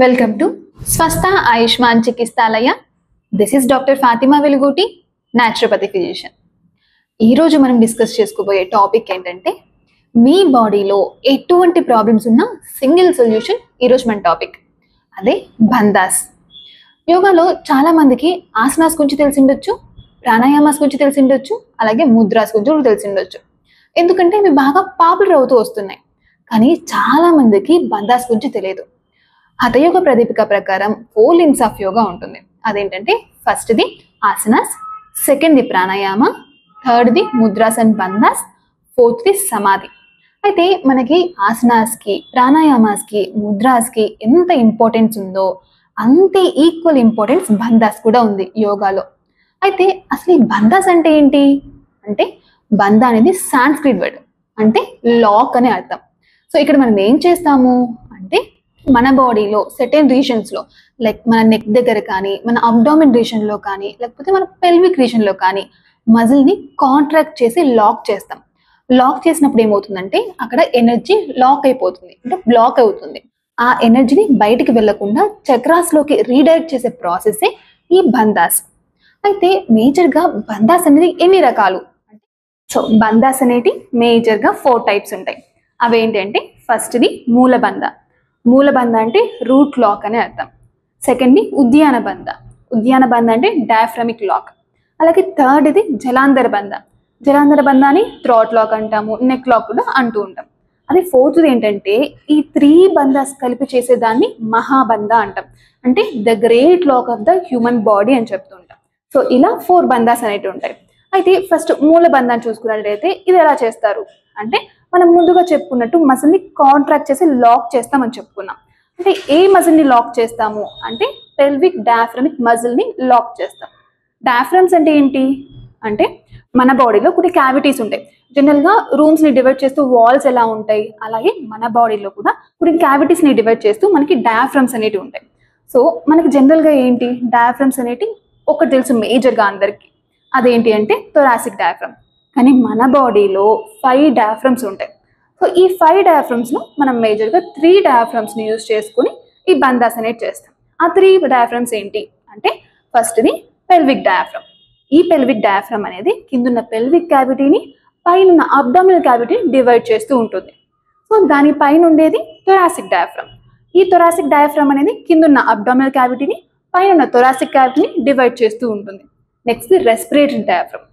Welcome to Swastha Ayushman Chikitsalaya. This is doctor Fatima Veluguti, naturopathy physician. ఈరోజు మనం discuss చేసుకోబోయే టాపిక్ ఏంటంటే, మీ బాడీలో ఎటువంటి ప్రాబ్లమ్స్ ఉన్నా సింగిల్ సొల్యూషన్. ఈరోజు మన టాపిక్ అదే బంధాస్. యోగాలో చాలా మందికి ఆసనాస్ గురించి తెలిసి ఉండొచ్చు, ప్రాణాయామాస్ గురించి తెలిసి ఉండొచ్చు, అలాగే ముద్రాస్ గురించి కూడా తెలిసి ఉండొచ్చు. ఎందుకంటే ఇవి బాగా పాపులర్ అవుతూ వస్తున్నాయి. కానీ చాలా మందికి బంధాస్ గురించి తెలియదు. హఠయోగ ప్రదీపిక ప్రకారం 4 limbs ఆఫ్ యోగా ఉంటుంది. అదేంటంటే, ఫస్ట్ది ఆసనాస్, సెకండ్ది ప్రాణాయామ, థర్డ్ది ముద్రాస్ అండ్ బంధాస్, ఫోర్త్ది సమాధి. అయితే మనకి ఆసనాస్కి, ప్రాణాయామాస్కి, ముద్రాస్కి ఎంత ఇంపార్టెన్స్ ఉందో అంతే ఈక్వల్ ఇంపార్టెన్స్ బంధాస్ కూడా ఉంది యోగాలో. అయితే అసలు ఈ బంధాస్ అంటే ఏంటి అంటే, బంధ అనేది సాంస్క్రిట్ వర్డ్, అంటే లాక్ అనే అర్థం. సో ఇక్కడ మనం ఏం చేస్తాము అంటే, మన బాడీలో సెర్టైన్ రీజన్స్లో, లైక్ మన నెక్ దగ్గర కానీ, మన అబ్డామిన్ రీజన్లో కానీ, లేకపోతే మన పెల్విక్ రీజన్లో కానీ మజిల్ని కాంట్రాక్ట్ చేసి లాక్ చేస్తాం. లాక్ చేసినప్పుడు ఏమవుతుందంటే, అక్కడ ఎనర్జీ లాక్ అయిపోతుంది, అంటే బ్లాక్ అవుతుంది. ఆ ఎనర్జీని బయటికి వెళ్లకుండా చక్రాస్లోకి రీడైరెక్ట్ చేసే ప్రాసెసే ఈ బంధాస్. అయితే మేజర్గా బంధాస్ అనేది ఎన్ని రకాలు? సో బంధాస్ అనేటి మేజర్గా 4 types ఉంటాయి. అవేంటంటే, ఫస్ట్ది మూలబంధ. మూలబంధ అంటే రూట్ లాక్ అనే అర్థం. సెకండ్ది ఉద్యాన బంధ. ఉద్యాన బంధ అంటే డయాఫ్రమిక్ లాక్. అలాగే థర్డ్ది జలాంధర బంధ. జలాంధర బంధ అని థ్రోట్ లాక్ అంటాము, నెక్ లాక్ కూడా అంటూ ఉంటాం. అదే ఫోర్త్ది ఏంటంటే, ఈ 3 బంధాస్ కలిపి చేసేదాన్ని మహాబంధ అంటాం, అంటే the great lock of the human body అని చెప్తూ ఉంటాం. సో ఇలా 4 బంధాస్ అనేవి ఉంటాయి. అయితే ఫస్ట్ మూల బంధాన్ని చూసుకున్నట్లయితే ఇది ఎలా చేస్తారు అంటే, మనం ముందుగా చెప్పుకున్నట్టు మజిల్ని కాంట్రాక్ట్ చేసి లాక్ చేస్తామని చెప్పుకున్నాం. అంటే ఏ మజిల్ని లాక్ చేస్తాము అంటే, పెల్విక్ డయాఫ్రమిక్ మజిల్ని లాక్ చేస్తాం. డయాఫ్రమ్స్ అంటే ఏంటి అంటే, మన బాడీలో కొన్ని క్యావిటీస్ ఉంటాయి. జనరల్గా రూమ్స్ని డివైడ్ చేస్తూ వాల్స్ ఎలా ఉంటాయి, అలాగే మన బాడీలో కూడా కొన్ని క్యావిటీస్ని డివైడ్ చేస్తూ మనకి డయాఫ్రమ్స్ అనేవి ఉంటాయి. సో మనకి జనరల్గా ఏంటి డయాఫ్రమ్స్ అనేవి ఒకటి తెలుసు మేజర్గా అందరికీ, అదేంటి అంటే థొరాసిక్ డయాఫ్రమ్. కానీ మన బాడీలో 5 డయాఫ్రమ్స్ ఉంటాయి. సో ఈ 5 డయాఫ్రమ్స్ను మనం మేజర్గా 3 డయాఫ్రమ్స్ని యూజ్ చేసుకుని ఈ బంధాస్ అనేవి చేస్తాం. ఆ 3 డయాఫ్రమ్స్ ఏంటి అంటే, ఫస్ట్ది పెల్విక్ డయాఫ్రమ్. ఈ పెల్విక్ డయాఫ్రమ్ అనేది కిందున్న పెల్విక్ క్యావిటీని, పైన అబ్డామినల్ క్యావిటీని డివైడ్ చేస్తూ ఉంటుంది. సో దాని పైన ఉండేది థొరాసిక్ డయాఫ్రమ్. ఈ థొరాసిక్ డయాఫ్రమ్ అనేది కిందున్న అబ్డామినల్ క్యావిటీని, పైన థొరాసిక్ క్యావిటీని డివైడ్ చేస్తూ ఉంటుంది. Next respiratory diaphragm.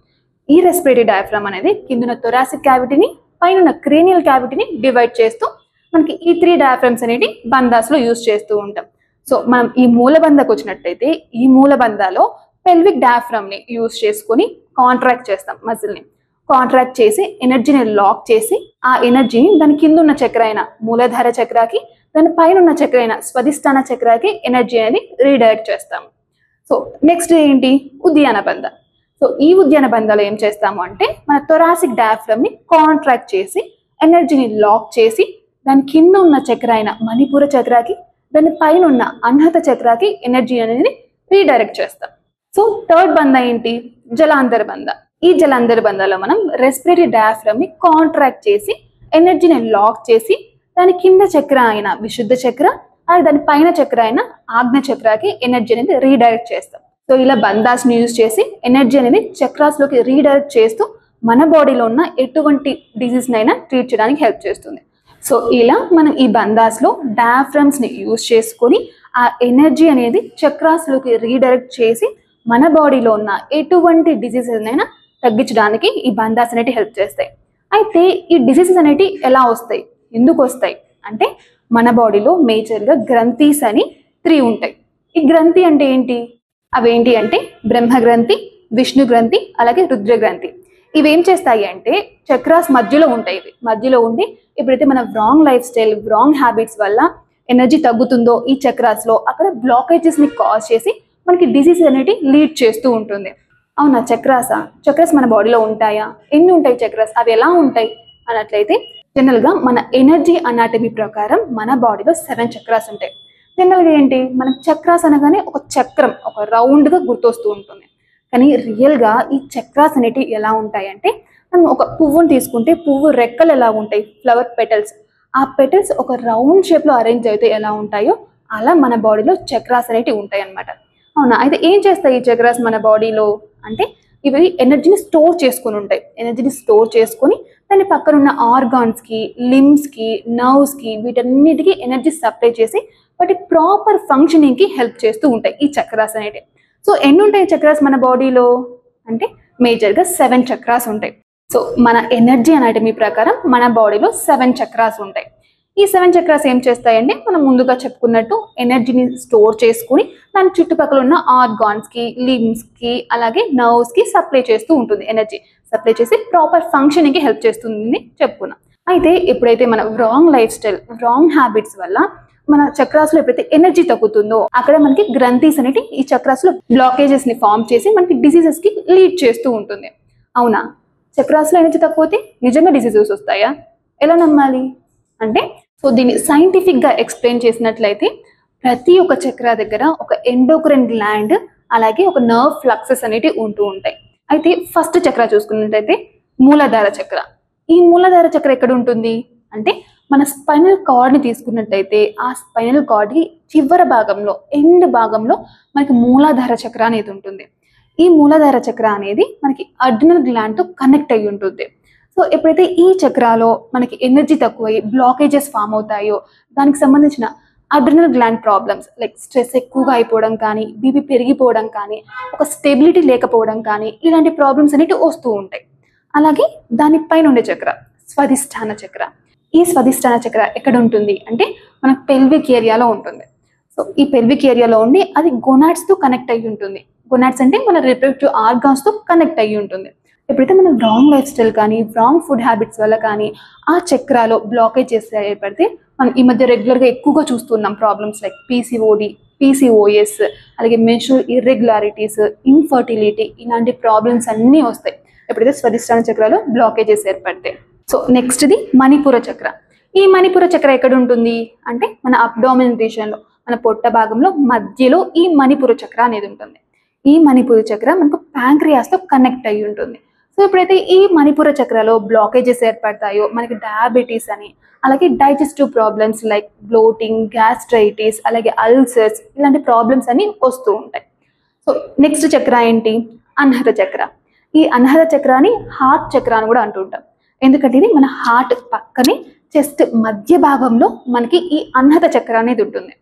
ఈ రెస్పిరేటరీ డయాఫ్రమ్ అనేది కిందున్న థొరాసిక్ క్యావిటీని, పైన క్రేనియల్ క్యావిటీని డివైడ్ చేస్తూ మనకి ఈ 3 డయాఫ్రమ్స్ అనేవి బంధాస్లో యూజ్ చేస్తూ ఉంటాం. సో మనం ఈ మూలబంధకు వచ్చినట్టయితే, ఈ మూలబంధాలో పెల్విక్ డయాఫ్రమ్ని యూజ్ చేసుకొని కాంట్రాక్ట్ చేస్తాం. మజిల్ని కాంట్రాక్ట్ చేసి ఎనర్జీని లాక్ చేసి, ఆ ఎనర్జీని దాని కింద ఉన్న చక్ర అయిన మూలాధార చక్రాకి, దాని పైన ఉన్న చక్ర అయిన స్వధిష్టాన చక్రాకి ఎనర్జీ అనేది రీడైరెక్ట్ చేస్తాము. సో నెక్స్ట్ ఏంటి ఉద్యాన బంధ. సో ఈ ఉద్యాన బంధాలో ఏం చేస్తాము అంటే, మన థొరాసిక్ డయాఫ్రమ్ని కాంట్రాక్ట్ చేసి ఎనర్జీని లాక్ చేసి, దాని కింద ఉన్న చక్ర అయిన మణిపూర చక్రాకి, దాని పైన ఉన్న అన్హత చక్రాకి ఎనర్జీ అనేది రీడైరెక్ట్ చేస్తాం. సో థర్డ్ బంధ ఏంటి జలాంధర బంధ. ఈ జలాంధర బంధాలో మనం రెస్పిరేటరీ డయాఫ్రమ్ని కాంట్రాక్ట్ చేసి ఎనర్జీని లాక్ చేసి, దాని కింద చక్ర అయిన విశుద్ధ చక్ర, అలాగే దాని పైన చక్ర అయిన ఆజ్ఞ చక్రాకి ఎనర్జీ అనేది రీడైరెక్ట్ చేస్తాం. సో ఇలా బంధాస్ని యూజ్ చేసి ఎనర్జీ అనేది చక్రాస్లోకి రీడైరెక్ట్ చేస్తూ మన బాడీలో ఉన్న ఎటువంటి డిసీజ్నైనా ట్రీట్ చేయడానికి హెల్ప్ చేస్తుంది. సో ఇలా మనం ఈ బంధాస్లో డయాఫ్రమ్స్ని యూజ్ చేసుకొని ఆ ఎనర్జీ అనేది చక్రాస్లోకి రీడైరెక్ట్ చేసి మన బాడీలో ఉన్న ఎటువంటి డిసీజెస్ అయినా తగ్గించడానికి ఈ బంధాస్ అనేవి హెల్ప్ చేస్తాయి. అయితే ఈ డిసీజెస్ అనేవి ఎలా వస్తాయి, ఎందుకు వస్తాయి అంటే, మన బాడీలో మేజర్గా గ్రంథీస్ అని 3 ఉంటాయి. ఈ గ్రంథి అంటే ఏంటి, అవేంటి అంటే బ్రహ్మ గ్రంథి, విష్ణు గ్రంథి, అలాగే రుద్ర గ్రంథి. ఇవేం చేస్తాయి అంటే చక్రాస్ మధ్యలో ఉంటాయి. ఇవి మధ్యలో ఉండి ఎప్పుడైతే మన wrong life style, wrong habits వల్ల ఎనర్జీ తగ్గుతుందో ఈ చక్రాస్లో, అక్కడ బ్లాకేజెస్ని కాజ్ చేసి మనకి డిసీజ్ అనేది లీడ్ చేస్తూ ఉంటుంది. అవునా, చక్రాస్ మన బాడీలో ఉంటాయా, ఎన్ని ఉంటాయి చక్రాస్, అవి ఎలా ఉంటాయి అన్నట్లయితే, జనరల్గా మన ఎనర్జీ అనాటమీ ప్రకారం మన బాడీలో 7 చక్రాస్ ఉంటాయి. జనరల్గా ఏంటి, మనకు చక్రాస్ అనగానే ఒక చక్రం, ఒక రౌండ్గా గుర్తొస్తూ ఉంటుంది. కానీ రియల్గా ఈ చక్రాస్ అనేటివి ఎలా ఉంటాయి అంటే, మనం ఒక పువ్వుని తీసుకుంటే పువ్వు రెక్కలు ఎలా ఉంటాయి, ఫ్లవర్ పెటల్స్, ఆ పెటల్స్ ఒక రౌండ్ షేప్లో అరేంజ్ అయితే ఎలా ఉంటాయో అలా మన బాడీలో చక్రాస్ అనేటివి ఉంటాయి అన్నమాట. అవునా? అయితే ఏం చేస్తాయి ఈ చక్రాస్ మన బాడీలో అంటే ఇవి ఎనర్జీని స్టోర్ చేసుకుని ఉంటాయి. ఎనర్జీని స్టోర్ చేసుకొని దాని పక్కన ఉన్న ఆర్గాన్స్కి, లిమ్స్కి, నర్వ్స్కి వీటన్నిటికీ ఎనర్జీ సప్లై చేసి వాటి ప్రాపర్ ఫంక్షనింగ్కి హెల్ప్ చేస్తూ ఉంటాయి ఈ చక్రాస్ అనేటివి. సో ఎన్ని ఉంటాయి చక్రాస్ మన బాడీలో అంటే మేజర్గా 7 చక్రాస్ ఉంటాయి. సో మన ఎనర్జీ అనాటమీ ప్రకారం మన బాడీలో 7 చక్రాస్ ఉంటాయి. ఈ 7 చక్రాస్ ఏం చేస్తాయంటే మనం ముందుగా చెప్పుకున్నట్టు ఎనర్జీని స్టోర్ చేసుకుని దాని చుట్టుపక్కల ఉన్న ఆర్గాన్స్కి, లిమ్స్కి అలాగే నర్వ్స్కి సప్లై చేస్తూ ఉంటుంది. ఎనర్జీ సప్లై చేసి ప్రాపర్ ఫంక్షనింగ్కి హెల్ప్ చేస్తుంది చెప్పుకున్నాం. అయితే ఎప్పుడైతే మన wrong life style, wrong habits వల్ల మన చక్రాస్లో ఎప్పుడైతే ఎనర్జీ తగ్గుతుందో అక్కడ మనకి గ్రంథిస్ అనేటి ఈ చక్రాస్లో బ్లాకేజెస్ని ఫామ్ చేసి మనకి డిసీజెస్కి లీడ్ చేస్తూ ఉంటుంది. అవునా? చక్రాస్లో ఎనర్జీ తక్కువతే నిజంగా డిసీజెస్ వస్తాయా? ఎలా నమ్మాలి అంటే సో దీన్ని సైంటిఫిక్గా ఎక్స్ప్లెయిన్ చేసినట్లయితే ప్రతి ఒక్క చక్ర దగ్గర ఒక ఎండోక్రైన్ గ్లాండ్ అలాగే ఒక నర్వ్ ఫ్లక్సెస్ అనేటివి ఉంటూ ఉంటాయి. అయితే ఫస్ట్ చక్ర చూసుకున్నట్లయితే మూలాధార చక్ర. ఈ మూలాధార చక్ర ఎక్కడ ఉంటుంది అంటే మన స్పైనల్ కార్డ్ని తీసుకున్నట్టయితే ఆ స్పైనల్ కార్డ్కి చివరి భాగంలో, ఎండ్ భాగంలో మనకి మూలాధార చక్ర అనేది ఉంటుంది. ఈ మూలాధార చక్ర అనేది మనకి అడ్రినల్ గ్లాండ్తో కనెక్ట్ అయి ఉంటుంది. సో ఎప్పుడైతే ఈ చక్రాలో మనకి ఎనర్జీ తక్కువై బ్లాకేజెస్ ఫామ్ అవుతాయో దానికి సంబంధించిన adrenal gland problems like stress ఎక్కువగా అయిపోవడం కానీ, బీపీ పెరిగిపోవడం కానీ, ఒక స్టెబిలిటీ లేకపోవడం కానీ ఇలాంటి ప్రాబ్లమ్స్ అనేవి వస్తూ ఉంటాయి. అలాగే దానిపైన ఉండే చక్ర స్వాధిష్టాన చక్ర. ఈ స్వాధిష్టాన చక్ర ఎక్కడ ఉంటుంది అంటే మనకు పెల్విక్ ఏరియాలో ఉంటుంది. సో ఈ పెల్విక్ ఏరియాలో ఉండి అది గొనాడ్స్తో కనెక్ట్ అయ్యి ఉంటుంది. గొనాడ్స్ అంటే మన రిప్రొడక్టివ్ ఆర్గాన్స్తో కనెక్ట్ అయ్యి ఉంటుంది. ఎప్పుడైతే మనం రాంగ్ లైఫ్ స్టైల్ కానీ, రాంగ్ ఫుడ్ హ్యాబిట్స్ వల్ల కానీ ఆ చక్రాలో బ్లాకేజెస్ ఏర్పడితే మనం ఈ మధ్య రెగ్యులర్గా ఎక్కువగా చూస్తున్నాం ప్రాబ్లమ్స్ లైక్ పీసీఓడి, పీసీఓఎస్, అలాగే మెన్స్ట్రువల్ ఇర్రెగ్యులారిటీస్, ఇన్ఫర్టిలిటీ ఇలాంటి ప్రాబ్లమ్స్ అన్నీ వస్తాయి ఎప్పుడైతే స్వాధిష్టాన చక్రాలో బ్లాకేజెస్ ఏర్పడతాయి. సో నెక్స్ట్ది మణిపుర చక్ర. ఈ మణిపుర చక్ర ఎక్కడ ఉంటుంది అంటే మన అబ్డామినల్ రీజియన్లో, మన పొట్ట భాగంలో మధ్యలో ఈ మణిపుర చక్ర అనేది ఉంటుంది. ఈ మణిపుర చక్ర మనకు ప్యాంక్రియాస్తో కనెక్ట్ అయ్యి ఉంటుంది. సో ఎప్పుడైతే ఈ మణిపుర చక్రలో బ్లాకేజెస్ ఏర్పడతాయో మనకి డయాబెటీస్ అని, అలాగే digestive problems like bloating, gastritis, అలాగే అల్సర్స్ ఇలాంటి ప్రాబ్లమ్స్ అన్ని వస్తూ ఉంటాయి. సో నెక్స్ట్ చక్ర ఏంటి? అన్హత చక్ర. ఈ అన్హత చక్రాన్ని హార్ట్ చక్ర అని కూడా అంటుంటాం. ఎందుకంటే ఇది మన హార్ట్ పక్కనే చెస్ట్ మధ్య భాగంలో మనకి ఈ అన్హత చక్ర అనేది ఉంటుంది.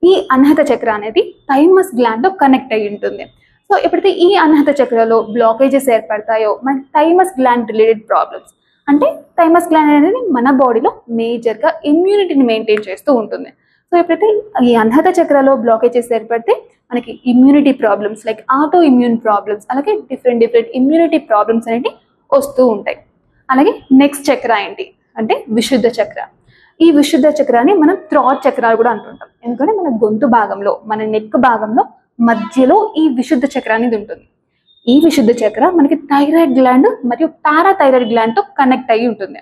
ఈ అన్హత చక్ర అనేది థైమస్ గ్లాండ్తో కనెక్ట్ అయ్యి ఉంటుంది. సో ఎప్పుడైతే ఈ అన్హత చక్రలో బ్లాకేజెస్ ఏర్పడతాయో మనకి థైమస్ గ్లాండ్ రిలేటెడ్ ప్రాబ్లమ్స్ అంటే థైమస్ గ్లాండ్ అనేది మన బాడీలో మేజర్గా ఇమ్యూనిటీని మెయింటైన్ చేస్తూ ఉంటుంది. సో ఎప్పుడైతే ఈ అన్హత చక్రలో బ్లాకేజెస్ ఏర్పడితే మనకి immunity problems like auto immune problems అలాగే డిఫరెంట్ ఇమ్యూనిటీ ప్రాబ్లమ్స్ అనేవి వస్తూ ఉంటాయి. అలాగే నెక్స్ట్ చక్ర ఏంటి అంటే విశుద్ధ చక్ర. ఈ విశుద్ధ చక్రాన్ని మనం థ్రాట్ చక్రాలు కూడా అంటుంటాం. ఎందుకంటే మన గొంతు భాగంలో, మన నెక్ భాగంలో మధ్యలో ఈ విశుద్ధ చక్ర అనేది ఉంటుంది. ఈ విశుద్ధ చక్ర మనకి థైరాయిడ్ గ్లాండ్ మరియు పారాథైరాయిడ్ గ్లాండ్తో కనెక్ట్ అయ్యి ఉంటుంది.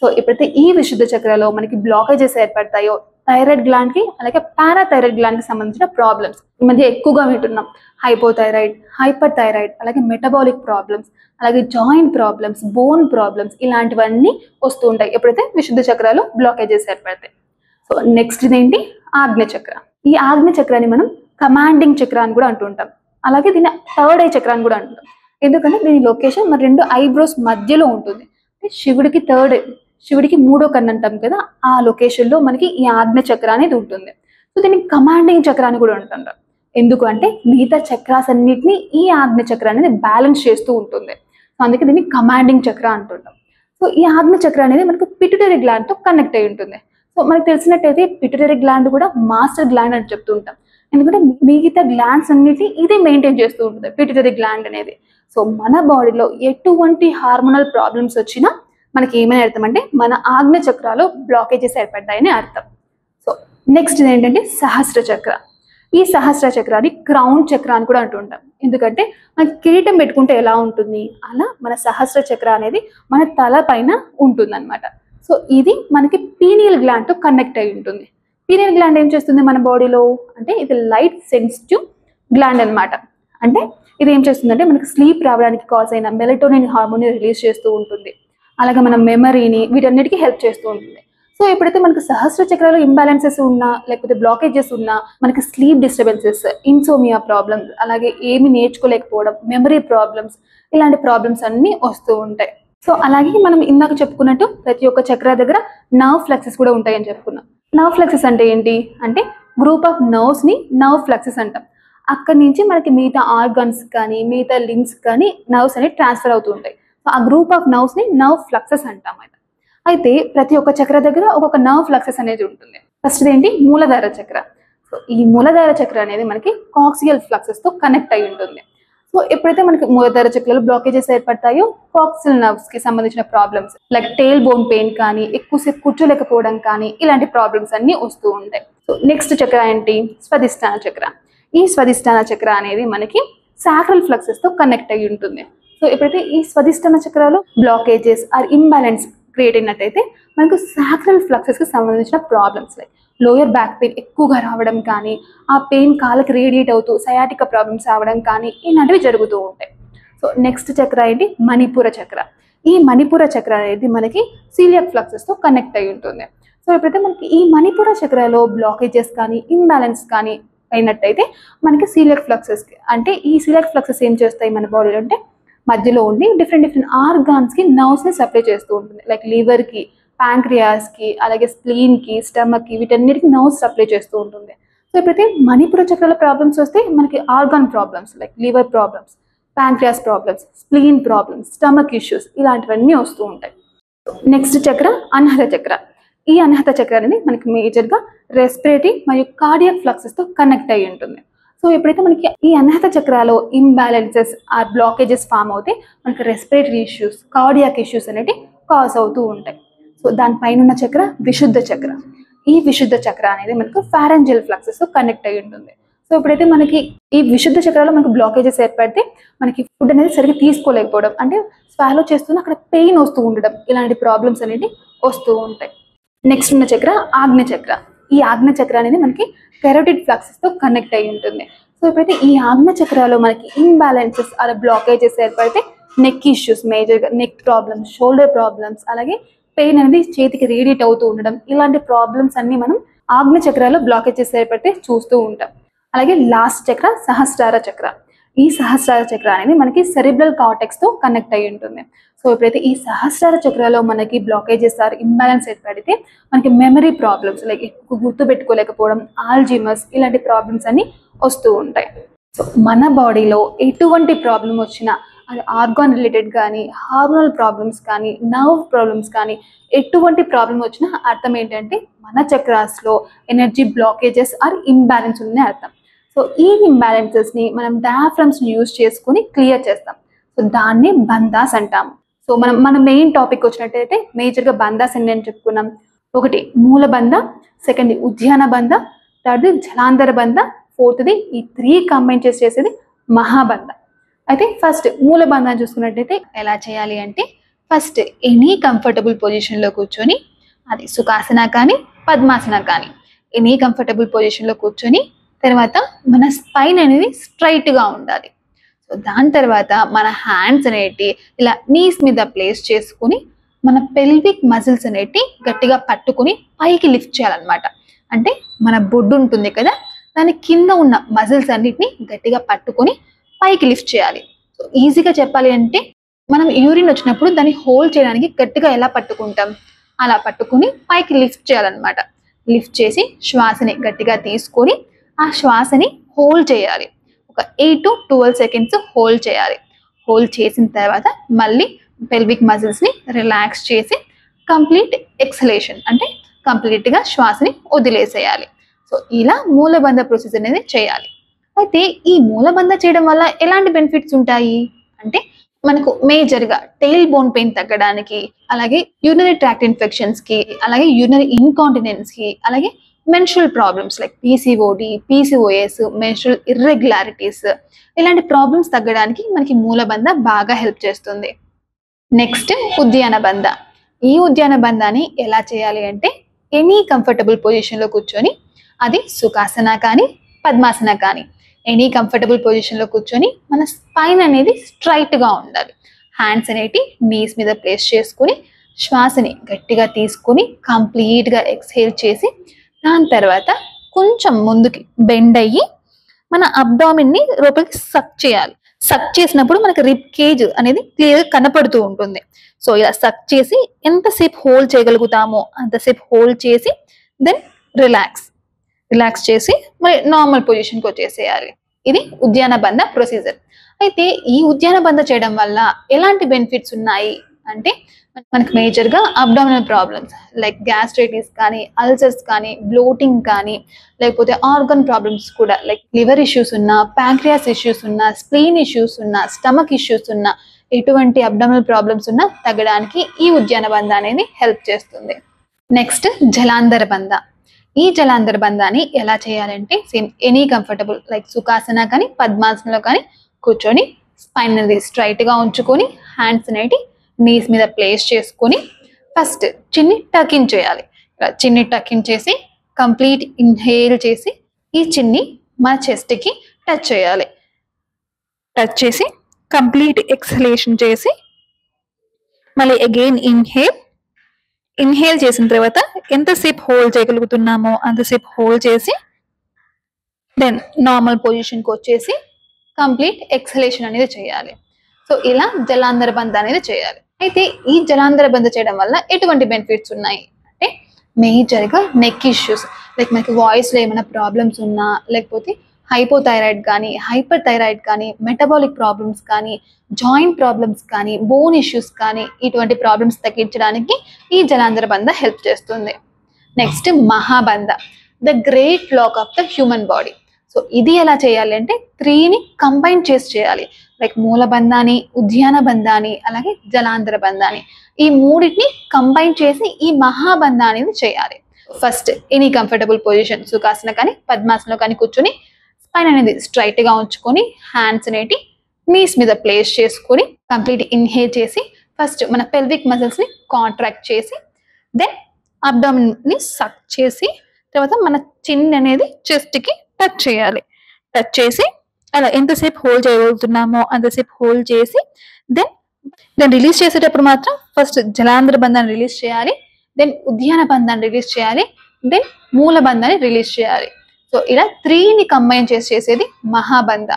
సో ఎప్పుడైతే ఈ విశుద్ధ చక్రలో మనకి బ్లాకేజెస్ ఏర్పడతాయో థైరాయిడ్ గ్లాండ్కి అలాగే పారాథైరాయిడ్ గ్లాండ్కి సంబంధించిన ప్రాబ్లమ్స్ ఈ మధ్య ఎక్కువగా వింటున్నాం. హైపోథైరాయిడ్, హైపర్ థైరాయిడ్, అలాగే మెటబాలిక్ ప్రాబ్లమ్స్, అలాగే జాయింట్ ప్రాబ్లమ్స్, బోన్ ప్రాబ్లమ్స్ ఇలాంటివన్నీ వస్తూ ఉంటాయి ఎప్పుడైతే విశుద్ధ చక్రాలు బ్లాకేజెస్ ఏర్పడతాయి. సో నెక్స్ట్ ఇదేంటి? ఆగ్నేయ చక్ర. ఈ ఆగ్నేయ చక్రాన్ని మనం కమాండింగ్ చక్ర అని కూడా అంటుంటాం. అలాగే దీన్ని థర్డ్ ఐ చక్ర అని కూడా అంటుంటాం. ఎందుకంటే దీని లొకేషన్ మన 2 ఐబ్రోస్ మధ్యలో ఉంటుంది. శివుడికి శివుడికి 3వ కన్ను అంటాం కదా, ఆ లొకేషన్లో మనకి ఈ ఆగ్నేయ చక్ర అనేది ఉంటుంది. సో దీన్ని కమాండింగ్ చక్ర అని కూడా అంటుంటాం. ఎందుకు అంటే మిగతా చక్రాస్ అన్నిటిని ఈ ఆగ్నేయ చక్ర అనేది బ్యాలెన్స్ చేస్తూ ఉంటుంది. సో అందుకే దీన్ని కమాండింగ్ చక్ర అంటుంటాం. సో ఈ ఆగ్నేయ చక్ర అనేది మనకు పిట్యూటరీ గ్లాండ్తో కనెక్ట్ అయి ఉంటుంది. సో మనకు తెలిసినట్టయితే పిట్యూటరీ గ్లాండ్ కూడా మాస్టర్ గ్లాండ్ అని చెప్తూ ఉంటాం. ఎందుకంటే మిగతా గ్లాండ్స్ అన్నిటిని ఇదే మెయింటైన్ చేస్తూ ఉంటుంది పిట్యూటరీ గ్లాండ్ అనేది. సో మన బాడీలో ఎటువంటి హార్మోనల్ ప్రాబ్లమ్స్ వచ్చినా మనకి ఏమైనా అర్థం అంటే మన ఆగ్నేయ చక్రాలో బ్లాకేజెస్ ఏర్పడ్డాయని అర్థం. సో నెక్స్ట్ ఏంటంటే సహస్ర చక్ర. ఈ సహస్ర చక్రాన్ని క్రౌన్ చక్ర అని కూడా అంటుంటాం. ఎందుకంటే మనకి కిరీటం పెట్టుకుంటే ఎలా ఉంటుంది అలా మన సహస్ర చక్ర అనేది మన తల పైన ఉంటుంది అనమాట. సో ఇది మనకి పీనియల్ గ్లాండ్తో కనెక్ట్ అయి ఉంటుంది. పీనియల్ గ్లాండ్ ఏం చేస్తుంది మన బాడీలో అంటే ఇది లైట్ సెన్సిటివ్ గ్లాండ్ అనమాట. అంటే ఇది ఏం చేస్తుందంటే మనకి స్లీప్ రావడానికి కాజ్ అయిన మెలటోనిన్ హార్మోన్ రిలీజ్ చేస్తూ ఉంటుంది. అలాగే మన మెమరీని వీటన్నిటికీ హెల్ప్ చేస్తూ ఉంటుంది. సో ఎప్పుడైతే మనకి సహస్ర చక్రాలు ఇంబ్యాలెన్సెస్ ఉన్నా లేకపోతే బ్లాకేజెస్ ఉన్నా, మనకి స్లీప్ డిస్టర్బెన్సెస్, ఇన్సోమియా ప్రాబ్లమ్స్, అలాగే ఏమి నేర్చుకోలేకపోవడం, మెమరీ ప్రాబ్లమ్స్, ఇలాంటి ప్రాబ్లమ్స్ అన్నీ వస్తూ ఉంటాయి. సో అలాగే మనం ఇందాక చెప్పుకున్నట్టు ప్రతి ఒక్క చక్ర దగ్గర నర్వ్ ఫ్లెక్సెస్ కూడా ఉంటాయని చెప్పుకున్నాం. నర్వ్ ఫ్లెక్సెస్ అంటే ఏంటి అంటే గ్రూప్ ఆఫ్ నర్వ్స్ ని నర్వ్ ఫ్లెక్సెస్ అంటాం. అక్కడి నుంచి మనకి మిగతా ఆర్గన్స్ కానీ మిగతా లిమ్స్ కానీ నర్వ్స్ అనేవి ట్రాన్స్ఫర్ అవుతూ ఉంటాయి. సో ఆ గ్రూప్ ఆఫ్ నర్వ్స్ ని నర్వ్ ఫ్లక్సెస్ అంటాం. అయితే ప్రతి ఒక్క చక్ర దగ్గర ఒక్కొక్క నర్వ్ ఫ్లక్సెస్ అనేది ఉంటుంది. ఫస్ట్ ఏంటి మూలధార చక్ర. సో ఈ మూలధార చక్ర అనేది మనకి కాక్సియల్ ఫ్లక్సెస్ తో కనెక్ట్ అయి ఉంటుంది. సో ఎప్పుడైతే మనకి మూలధార చక్రలో బ్లాకేజెస్ ఏర్పడతాయో కాక్సియల్ నర్వ్స్ కి సంబంధించిన problems like tail bone pain కానీ, ఎక్కువసేపు కూర్చోలేకపోవడం కానీ, ఇలాంటి ప్రాబ్లమ్స్ అన్ని వస్తూ ఉంటాయి. సో నెక్స్ట్ చక్ర ఏంటి స్వధిష్టాన చక్ర. ఈ స్వధిష్టాన చక్ర అనేది మనకి సాక్రల్ ఫ్లక్సెస్ తో కనెక్ట్ అయి ఉంటుంది. సో ఎప్పుడైతే ఈ స్వధిష్టాన చక్రాలో బ్లాకేజెస్ ఆర్ ఇంబ్యాలెన్స్ క్రియేట్ అయినట్టయితే మనకు సాక్రల్ ఫ్లక్సెస్ కి సంబంధించిన problems like lower back pain ఎక్కువగా రావడం కానీ, ఆ పెయిన్ కాళ్ళకి రేడియేట్ అవుతూ సయాటికా ప్రాబ్లమ్స్ రావడం కానీ, ఇలాంటివి జరుగుతూ ఉంటాయి. సో నెక్స్ట్ చక్ర ఏంటి మణిపూర చక్ర. ఈ మణిపూర చక్ర అనేది మనకి సీలియాక్ ఫ్లక్సెస్ తో కనెక్ట్ అయి ఉంటుంది. సో ఎప్పుడైతే మనకి ఈ మణిపూర చక్రలో బ్లాకేజెస్ కానీ ఇంబ్యాలెన్స్ కానీ అయినట్టయితే మనకి సీలియాక్ ఫ్లక్సెస్ అంటే ఈ సీలియాక్ ఫ్లక్సెస్ ఏం చేస్తాయి మన బాడీలో అంటే మధ్యలో ఉండి డిఫరెంట్ ఆర్గాన్స్ కి నర్వ్స్ ని సప్లై చేస్తూ ఉంటుంది. లైక్ లివర్ కి, ప్యాంక్రియాస్ కి, అలాగే స్ప్లీన్ కి, స్టమక్ కి, వీటన్నిటికి నర్వ్స్ సప్లై చేస్తూ ఉంటుంది. సో ఎప్పుడైతే మణిపూర చక్రాల ప్రాబ్లమ్స్ వస్తే మనకి organ problems like liver problems, pancreas problems, spleen problems, stomach issues ఇలాంటివన్నీ వస్తూ ఉంటాయి. నెక్స్ట్ చక్ర అనాహత చక్ర. ఈ అనాహత చక్ర అనేది మనకి మేజర్ గా రెస్పిరేటరీ మరియు కార్డియాక్ ఫ్లక్సెస్ తో కనెక్ట్ అయి ఉంటుంది. సో ఎప్పుడైతే మనకి ఈ అనాహత చక్రాలో ఇంబ్యాలెన్సెస్ ఆ బ్లాకేజెస్ ఫామ్ అవుతే మనకి రెస్పిరేటరీ ఇష్యూస్, కార్డియాక్ ఇష్యూస్ అనేవి కాజ్ అవుతూ ఉంటాయి. సో దానిపైన ఉన్న చక్ర విశుద్ధ చక్ర. ఈ విశుద్ధ చక్ర అనేది మనకు ఫారెంజియల్ ఫ్లక్సెస్ తో కనెక్ట్ అయి ఉంటుంది. సో ఎప్పుడైతే మనకి ఈ విశుద్ధ చక్రాలో మనకి బ్లాకేజెస్ ఏర్పడితే మనకి ఫుడ్ అనేది సరిగ్గా తీసుకోలేకపోవడం అంటే స్వాలో చేస్తున్న అక్కడ పెయిన్ వస్తూ ఉండడం, ఇలాంటి ప్రాబ్లమ్స్ అనేవి వస్తూ ఉంటాయి. నెక్స్ట్ ఉన్న చక్ర ఆజ్ఞ చక్ర. ఈ ఆజ్ఞ చక్ర అనేది మనకి కెరోటిడ్ ఫ్లక్సెస్ తో కనెక్ట్ అయి ఉంటుంది. సో ఎప్పుడైతే ఈ ఆజ్ఞ చక్రాలో మనకి ఇంబ్యాలెన్సెస్ అలా బ్లాకేజెస్ ఏర్పడితే నెక్ ఇష్యూస్, మేజర్గా నెక్ ప్రాబ్లమ్స్, షోల్డర్ ప్రాబ్లమ్స్, అలాగే పెయిన్ అనేది చేతికి రేడియేట్ అవుతూ ఉండడం, ఇలాంటి ప్రాబ్లమ్స్ అన్ని మనం ఆజ్ఞ చక్రాలో బ్లాకేజెస్ ఏర్పడితే చూస్తూ ఉంటాం. అలాగే లాస్ట్ చక్ర సహస్రార చక్ర. ఈ సహస్రార చక్ర అనేది మనకి సెరిబ్రల్ కార్టెక్స్ తో కనెక్ట్ అయి ఉంటుంది. సో ఎప్పుడైతే ఈ సహస్రార చక్రలో మనకి బ్లాకేజెస్ ఆర్ ఇంబ్యాలెన్స్ ఏర్పడితే మనకి మెమరీ ప్రాబ్లమ్స్ లైక్ ఎక్కువ గుర్తు పెట్టుకోలేకపోవడం, ఆల్జీమర్స్ ఇలాంటి ప్రాబ్లమ్స్ అన్ని వస్తూ ఉంటాయి. సో మన బాడీలో ఎటువంటి ప్రాబ్లం వచ్చినా అది ఆర్గాన్ రిలేటెడ్ కానీ, హార్మోనల్ ప్రాబ్లమ్స్ కానీ, నర్వ్ ప్రాబ్లమ్స్ కానీ, ఎటువంటి ప్రాబ్లం వచ్చినా అర్థం ఏంటంటే మన చక్రాస్లో ఎనర్జీ బ్లాకేజెస్ ఆర్ ఇంబ్యాలెన్స్ ఉందని అర్థం. సో ఈ ఇంబ్యాలెన్సెస్ని మనం డయాఫ్రమ్స్ని యూజ్ చేసుకుని క్లియర్ చేస్తాం. సో దాన్ని బంధాస్ అంటాము. సో మన మెయిన్ టాపిక్ వచ్చినట్టయితే మేజర్గా బంధాస్ ఎన్ని అని చెప్పుకున్నాం. ఒకటి మూలబంధ, సెకండ్ ఉద్యాన బంధ, థర్డ్ జలాంధర బంధ, ఫోర్త్ది ఈ 3 కంబైన్ చేసేది మహాబంధ. అయితే ఫస్ట్ మూలబంధాన్ని చూసుకున్నట్టయితే ఎలా చేయాలి అంటే ఫస్ట్ ఎనీ కంఫర్టబుల్ పొజిషన్లో కూర్చొని, అది సుఖాసన కానీ పద్మాసన కానీ ఎనీ కంఫర్టబుల్ పొజిషన్లో కూర్చొని తర్వాత మన స్పైన్ అనేది స్ట్రైట్గా ఉండాలి. సో దాని తర్వాత మన హ్యాండ్స్ అనేటి ఇలా నీస్ మీద ప్లేస్ చేసుకుని మన పెల్విక్ మజిల్స్ అనేటి గట్టిగా పట్టుకుని పైకి లిఫ్ట్ చేయాలన్నమాట. అంటే మన బొడ్డు ఉంటుంది కదా, దాని కింద ఉన్న మజిల్స్ అన్నిటిని గట్టిగా పట్టుకొని పైకి లిఫ్ట్ చేయాలి. సో ఈజీగా చెప్పాలి అంటే మనం యూరిన్ వచ్చినప్పుడు దాన్ని హోల్డ్ చేయడానికి గట్టిగా ఎలా పట్టుకుంటాం అలా పట్టుకుని పైకి లిఫ్ట్ చేయాలన్నమాట. లిఫ్ట్ చేసి శ్వాసని గట్టిగా తీసుకొని ఆ శ్వాసని హోల్డ్ చేయాలి. ఒక 8 to 12 సెకండ్స్ హోల్డ్ చేయాలి. హోల్డ్ చేసిన తర్వాత మళ్ళీ పెల్విక్ మజిల్స్ని రిలాక్స్ చేసి కంప్లీట్ ఎక్సలేషన్ అంటే కంప్లీట్గా శ్వాసని వదిలేసేయాలి. సో ఇలా మూలబంధ ప్రొసీజర్ అనేది చేయాలి. అయితే ఈ మూలబంధ చేయడం వల్ల ఎలాంటి బెనిఫిట్స్ ఉంటాయి అంటే మనకు మేజర్గా టెయిల్ బోన్ పెయిన్ తగ్గడానికి, అలాగే యూరినరీ ట్రాక్ట్ ఇన్ఫెక్షన్స్కి, అలాగే యూరినరీ ఇన్కాంటినెన్స్కి, అలాగే menstrual problems like PCOD, PCOS, menstrual irregularities ఇలాంటి ప్రాబ్లమ్స్ తగ్గడానికి మనకి మూలబంధ బాగా హెల్ప్ చేస్తుంది. నెక్స్ట్ ఉద్యాన బంధ. ఈ ఉద్యాన బంధాన్ని ఎలా చేయాలి అంటే ఎనీ కంఫర్టబుల్ పొజిషన్లో కూర్చొని, అది సుఖాసన కానీ పద్మాసన కానీ ఎనీ కంఫర్టబుల్ పొజిషన్లో కూర్చొని మన స్పైన్ అనేది స్ట్రైట్గా ఉండాలి. హ్యాండ్స్ అనేటి నీస్ మీద ప్లేస్ చేసుకుని శ్వాసని గట్టిగా తీసుకొని కంప్లీట్గా ఎక్స్హేల్ చేసి దాని తర్వాత కొంచెం ముందుకి బెండ్ అయ్యి మన అబ్డామిన్ని లోపలికి సక్ చేయాలి. సక్ చేసినప్పుడు మనకి రిబ్ కేజ్ అనేది క్లియర్గా కనపడుతూ ఉంటుంది. సో ఇలా సక్ చేసి ఎంతసేపు హోల్డ్ చేయగలుగుతామో అంతసేపు హోల్డ్ చేసి దెన్ రిలాక్స్ చేసి మరి నార్మల్ పొజిషన్కి వచ్చేసేయాలి. ఇది ఉద్యాన బంధ ప్రొసీజర్. అయితే ఈ ఉద్యాన బంధ చేయడం వల్ల ఎలాంటి బెనిఫిట్స్ ఉన్నాయి అంటే మనకి మేజర్గా అబ్డామినల్ ప్రాబ్లమ్స్ లైక్ గ్యాస్ట్రైటిస్ కానీ, అల్సర్స్ కానీ, బ్లోటింగ్ కానీ, లేకపోతే ఆర్గన్ ప్రాబ్లమ్స్ కూడా లైక్ లివర్ ఇష్యూస్ ఉన్నా, ప్యాంక్రియాస్ ఇష్యూస్ ఉన్నా, స్ప్లీన్ ఇష్యూస్ ఉన్నా, స్టమక్ ఇష్యూస్ ఉన్నా, ఎటువంటి అబ్డామినల్ ప్రాబ్లమ్స్ ఉన్నా తగ్గడానికి ఈ ఉద్యాన బంధ అనేది హెల్ప్ చేస్తుంది. నెక్స్ట్ జలాంధర బంధ. ఈ జలాంధర బంధాన్ని ఎలా చేయాలంటే same any comfortable like Sukhasana కానీ పద్మాసనలో కానీ కూర్చొని స్పైన్ అనేది స్ట్రైట్గా ఉంచుకొని హ్యాండ్స్ అనేటి నీస్ మీద ప్లేస్ చేసుకొని ఫస్ట్ చిన్ని టకిన్ చేయాలి. చిన్ని టకిన్ చేసి కంప్లీట్ ఇన్హేల్ చేసి ఈ చిన్ని మన చెస్ట్కి టచ్ చేయాలి. టచ్ చేసి కంప్లీట్ ఎక్స్హలేషన్ చేసి మళ్ళీ అగైన్ ఇన్హేల్ చేసిన తర్వాత ఎంతసేపు హోల్డ్ చేయగలుగుతున్నామో అంతసేపు హోల్డ్ చేసి దెన్ నార్మల్ పొజిషన్కి వచ్చేసి కంప్లీట్ ఎక్స్హలేషన్ అనేది చేయాలి. సో ఇలా జలాంధర బంధ అనేది చేయాలి. అయితే ఈ జలాంధర బంధ చేయడం వల్ల ఎటువంటి బెనిఫిట్స్ ఉన్నాయి అంటే మేజర్గా నెక్ ఇష్యూస్ లైక్ మనకి వాయిస్లో ఏమైనా ప్రాబ్లమ్స్ ఉన్నా, లేకపోతే హైపోథైరాయిడ్ కానీ, హైపర్ థైరాయిడ్ కానీ, మెటబాలిక్ ప్రాబ్లమ్స్ కానీ, జాయింట్ ప్రాబ్లమ్స్ కానీ, బోన్ ఇష్యూస్ కానీ, ఇటువంటి ప్రాబ్లమ్స్ తగ్గించడానికి ఈ జలాంధర బంధ హెల్ప్ చేస్తుంది. నెక్స్ట్ మహాబంధ, the great lock of the human body. So ఇది ఎలా చేయాలి అంటే 3ని కంబైన్ చేసి చేయాలి. లైక్ మూల బంధాన్ని, ఉద్యాన బంధాన్ని, అలాగే జలాంధర బంధాన్ని, ఈ మూడింటిని కంబైన్ చేసి ఈ మహాబంధ అనేది చేయాలి. First any comfortable position Sukhasana కానీ పద్మాసనలో కానీ కూర్చొని స్పైన్ అనేది స్ట్రైట్గా ఉంచుకొని హ్యాండ్స్ అనేటి నీస్ మీద ప్లేస్ చేసుకొని కంప్లీట్ ఇన్హేల్ చేసి ఫస్ట్ మన పెల్విక్ మజిల్స్ని కాంట్రాక్ట్ చేసి దెన్ అబ్డామిన్ని సక్ చేసి తర్వాత మన చిన్ అనేది చెస్ట్కి టచ్ చేయాలి. టచ్ చేసి అలా ఎంతసేపు హోల్డ్ చేయగలుగుతున్నామో అంతసేపు హోల్డ్ చేసి దెన్ రిలీజ్ చేసేటప్పుడు మాత్రం ఫస్ట్ జలాంధర బంధాన్ని రిలీజ్ చేయాలి, దెన్ ఉద్యాన బంధాన్ని రిలీజ్ చేయాలి, దెన్ మూల బంధాన్ని రిలీజ్ చేయాలి. సో ఇలా 3ని కంబైన్ చేసేది మహాబంధ.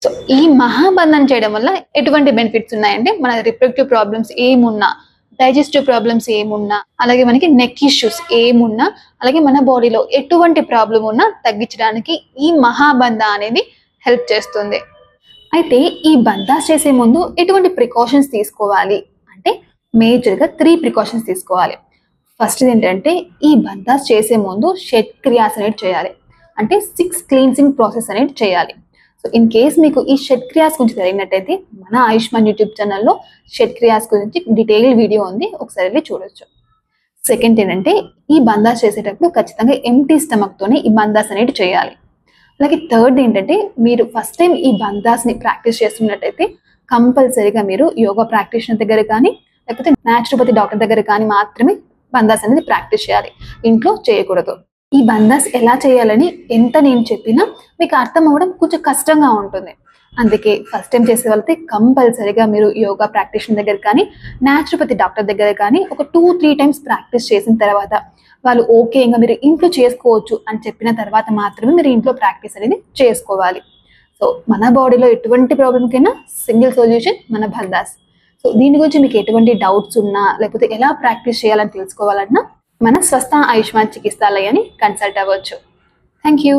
సో ఈ మహాబంధం చేయడం వల్ల ఎటువంటి బెనిఫిట్స్ ఉన్నాయంటే మన రిప్రొడక్టివ్ ప్రాబ్లమ్స్ ఏమున్నా, డైజెస్టివ్ ప్రాబ్లమ్స్ ఏమున్నా, అలాగే మనకి నెక్ ఇష్యూస్ ఏమున్నా, అలాగే మన బాడీలో ఎటువంటి ప్రాబ్లం ఉన్నా తగ్గించడానికి ఈ మహాబంధ అనేది హెల్ప్ చేస్తుంది. అయితే ఈ బంధాస్ చేసే ముందు ఎటువంటి ప్రికాషన్స్ తీసుకోవాలి అంటే మేజర్గా 3 ప్రికాషన్స్ తీసుకోవాలి. ఫస్ట్ ఏంటంటే ఈ బంధాస్ చేసే ముందు షట్ క్రియాస్ అనేది చేయాలి. అంటే 6 క్లీన్సింగ్ ప్రాసెస్ అనేది చేయాలి. సో ఇన్ కేస్ మీకు ఈ షట్ క్రియాస్ గురించి తెలియనట్టయితే మన ఆయుష్మాన్ యూట్యూబ్ ఛానల్లో షట్ క్రియాస్ గురించి డీటెయిల్ వీడియో ఉంది, ఒకసారి వెళ్ళి చూడొచ్చు. సెకండ్ ఏంటంటే ఈ బంధాస్ చేసేటప్పుడు ఖచ్చితంగా ఎంటీ స్టమక్తోనే ఈ బంధాస్ అనేది చేయాలి. అలాగే థర్డ్ ఏంటంటే మీరు ఫస్ట్ టైం ఈ బంధాస్ని ప్రాక్టీస్ చేస్తున్నట్టయితే కంపల్సరీగా మీరు యోగా ప్రాక్టీషనర్ దగ్గర కానీ లేకపోతే న్యాచురోపతి డాక్టర్ దగ్గర కానీ మాత్రమే బంధాస్ అనేది ప్రాక్టీస్ చేయాలి, ఇంట్లో చేయకూడదు. ఈ బంధాస్ ఎలా చేయాలని ఎంత నేను చెప్పినా మీకు అర్థం అవ్వడం కొంచెం కష్టంగా ఉంటుంది. అందుకే ఫస్ట్ టైం చేసే వాళ్ళకి కంపల్సరీగా మీరు యోగా ప్రాక్టీషనర్ దగ్గర కానీ న్యాచురోపతి డాక్టర్ దగ్గర కానీ ఒక 2-3 టైమ్స్ ప్రాక్టీస్ చేసిన తర్వాత వాళ్ళు ఓకే ఇంకా మీరు ఇంట్లో చేసుకోవచ్చు అని చెప్పిన తర్వాత మాత్రమే మీరు ఇంట్లో ప్రాక్టీస్ అనేది చేసుకోవాలి. సో మన బాడీలో ఎటువంటి ప్రాబ్లంకైనా సింగిల్ సొల్యూషన్ మన బంధాస్. సో దీని గురించి మీకు ఎటువంటి డౌట్స్ ఉన్నా లేకపోతే ఎలా ప్రాక్టీస్ చేయాలని తెలుసుకోవాలన్నా మన స్వస్థ ఆయుష్మాన్ చికిత్సాలయాన్ని కన్సల్ట్ అవ్వచ్చు. Thank you.